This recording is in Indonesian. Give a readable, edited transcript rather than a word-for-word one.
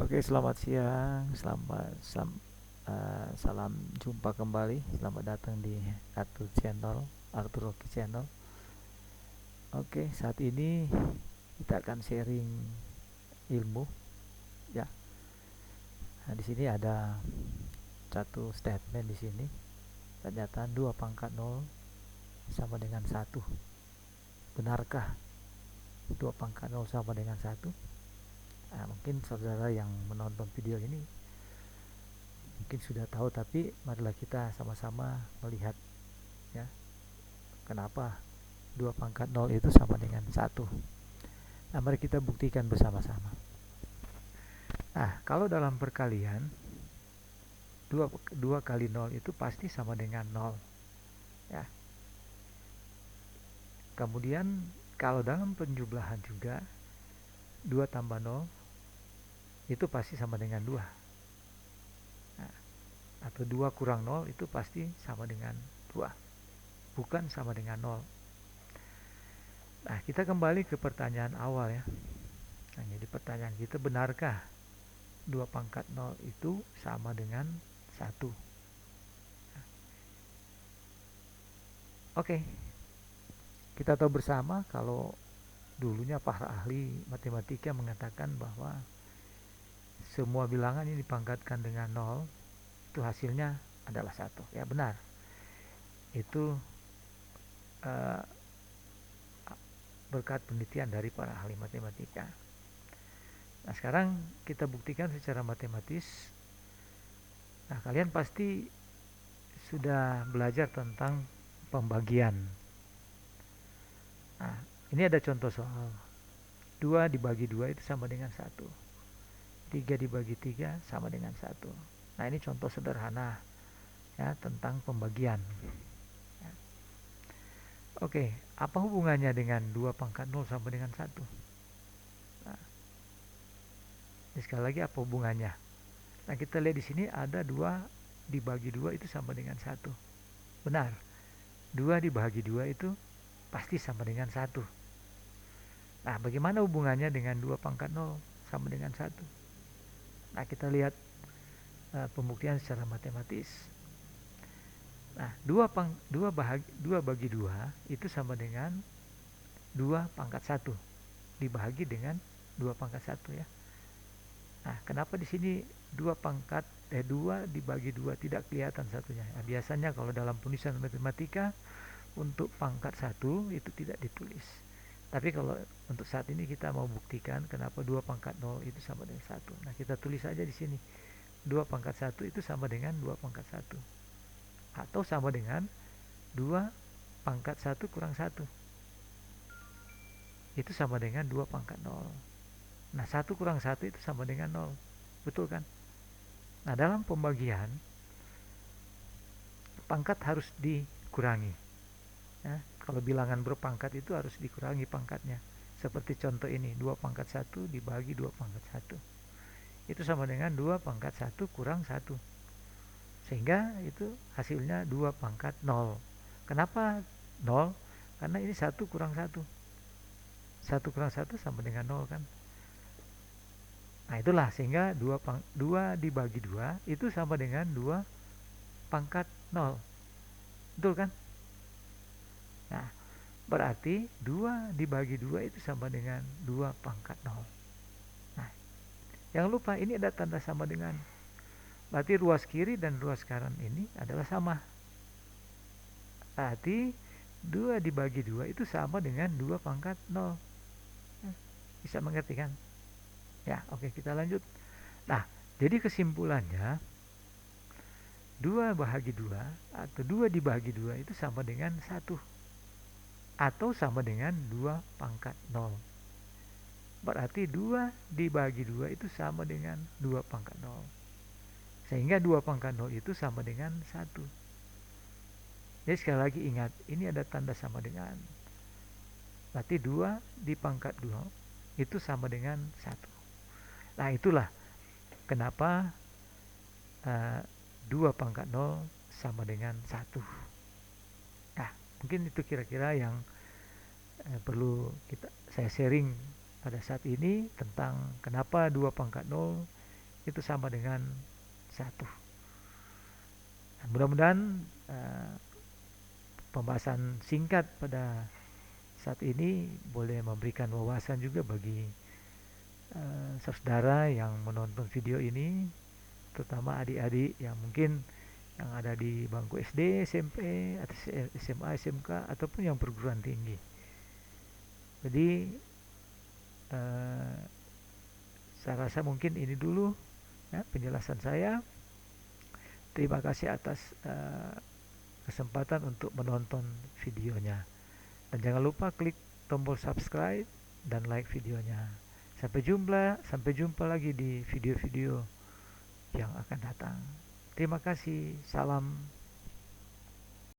Oke, selamat siang. Salam jumpa kembali. Selamat datang di Arthur Rocky Channel. Oke, saat ini kita akan sharing ilmu, ya. Nah, di sini ada satu statement di sini. Ternyata 2 pangkat 0 sama dengan 1. Benarkah 2 pangkat 0 sama dengan 1? Nah, mungkin saudara yang menonton video ini mungkin sudah tahu, tapi marilah kita sama-sama melihat, ya, kenapa 2 pangkat 0 itu sama dengan 1. Nah, mari kita buktikan bersama-sama. Nah, kalau dalam perkalian 2 kali 0 itu pasti sama dengan 0, ya. Kemudian kalau dalam penjumlahan juga 2 tambah 0 itu pasti sama dengan 2. Nah, atau 2 kurang 0 itu pasti sama dengan 2, bukan sama dengan 0. Nah, kita kembali ke pertanyaan awal, ya. Nah, jadi pertanyaan kita, benarkah 2 pangkat 0 itu sama dengan 1? Oke, kita tahu bersama kalau dulunya para ahli matematika mengatakan bahwa semua bilangan ini dipangkatkan dengan 0 itu hasilnya adalah 1. Ya, benar. Itu berkat penelitian dari para ahli matematika. Nah, sekarang kita buktikan secara matematis. Nah, kalian pasti sudah belajar tentang pembagian. Nah, ini ada contoh soal. 2 dibagi 2 itu sama dengan 1. 3 dibagi 3 sama dengan 1. Nah, ini contoh sederhana, ya, tentang pembagian. Ya. Oke, apa hubungannya dengan 2 pangkat 0 sama dengan 1? Nah, sekali lagi, apa hubungannya? Nah, kita lihat di sini ada 2 dibagi 2 itu sama dengan 1. Benar. 2 dibagi 2 itu pasti sama dengan 1. Nah, bagaimana hubungannya dengan 2 pangkat 0 sama dengan 1? Nah, kita lihat pembuktian secara matematis. Nah, 2 bagi 2 itu sama dengan 2 pangkat 1 dibagi dengan 2 pangkat 1, ya. Nah, kenapa di sini 2 dibagi 2 tidak kelihatan satunya? Nah, biasanya kalau dalam penulisan matematika untuk pangkat 1 itu tidak ditulis. Tapi kalau untuk saat ini kita mau buktikan kenapa 2 pangkat 0 itu sama dengan 1. Nah, kita tulis saja di sini. 2 pangkat 1 itu sama dengan 2 pangkat 1. Atau sama dengan 2 pangkat 1 kurang 1. Itu sama dengan 2 pangkat 0. Nah, 1 kurang 1 itu sama dengan 0. Betul kan? Nah, dalam pembagian pangkat harus dikurangi, ya. Kalau bilangan berpangkat itu harus dikurangi pangkatnya. Seperti contoh ini, 2 pangkat 1 dibagi 2 pangkat 1. Itu sama dengan 2 pangkat 1 kurang 1. Sehingga itu hasilnya 2 pangkat 0. Kenapa 0? Karena ini 1 kurang 1. 1 kurang 1 sama dengan 0 kan. Nah, itulah sehingga 2 dibagi 2 itu sama dengan 2 pangkat 0. Betul kan? Nah, berarti 2 dibagi 2 itu sama dengan 2 pangkat 0. Nah, jangan lupa ini ada tanda sama dengan. Berarti ruas kiri dan ruas kanan ini adalah sama. Berarti 2 dibagi 2 itu sama dengan 2 pangkat 0. Bisa mengerti kan? Ya, oke, kita lanjut. Nah, jadi kesimpulannya 2 bahagi 2 atau 2 dibagi 2 itu sama dengan 1. Atau sama dengan 2 pangkat 0. Berarti 2 dibagi 2 itu sama dengan 2 pangkat 0. Sehingga 2 pangkat 0 itu sama dengan 1. Jadi sekali lagi ingat, ini ada tanda sama dengan. Berarti 2 di pangkat 2 itu sama dengan 1. Nah, itulah kenapa 2 pangkat 0 sama dengan 1. Nah, mungkin itu kira-kira yang perlu saya sharing pada saat ini tentang kenapa 2 pangkat 0 itu sama dengan 1. Nah, mudah-mudahan pembahasan singkat pada saat ini boleh memberikan wawasan juga bagi saudara yang menonton video ini, terutama adik-adik yang mungkin yang ada di bangku SD, SMP, atau SMA, SMK, ataupun yang perguruan tinggi. Jadi saya rasa mungkin ini dulu ya penjelasan saya. Terima kasih atas kesempatan untuk menonton videonya. Dan jangan lupa klik tombol subscribe dan like videonya. Sampai jumpa lagi di video-video yang akan datang. Terima kasih. Salam.